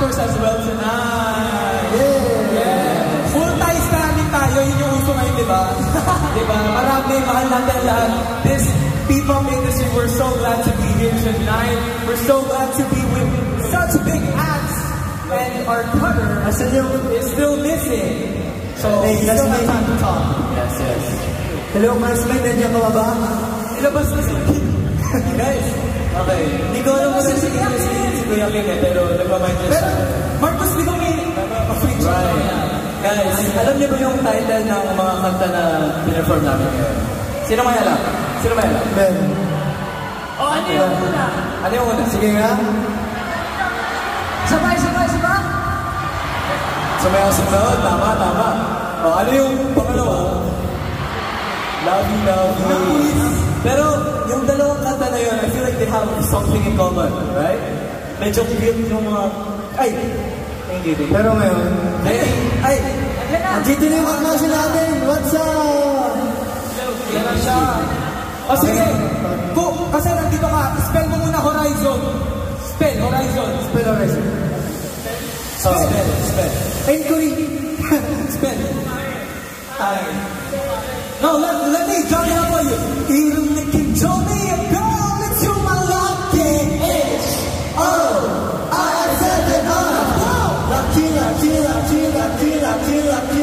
actors as well tonight. Yeah. Multi-standing tayo, yun yung uso ngayon, di ba? Di ba? Marami, mahal natin lahat. This P-pop industry, we're so glad to be here tonight. We're so glad to be with such big acts. And our cutter is still missing. So, we still have time to talk. Yes, yes. Hello, classmate. Nandiyan ka ba? Ilabas na si guys. Okay. Hindi ko alam kung si Kuya King eh, pero nagmamind niya siya. Marcos, di ba may freak siya? Guys, alam niyo ba yung title ng mga kanta na perform namin ngayon? Sino may alam? Sino may alam? Ben. Ano yung una? Ano yung una? Sige nga. Sabay! Sumayaw sunod. Tama. Ano yung pangalawa? Lovey. Pero yung dalawang kanta na yun, I feel like they have something in common, right? Medyo cute yung mga... Ay! Thank you. Pero ngayon... Ay! Dito na yung kaklase natin. What's up? Yan na siya. O sige, kasi nandito ka, spell mo muna Horizon. Spell Horizon. Spell. Inquiry. Spell. No, let me jump it up for you. 이름 느낌 좀이 girl into my lucky edge. Oh, I said it all.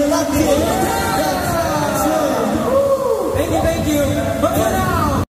Lucky. Thank you. But for now,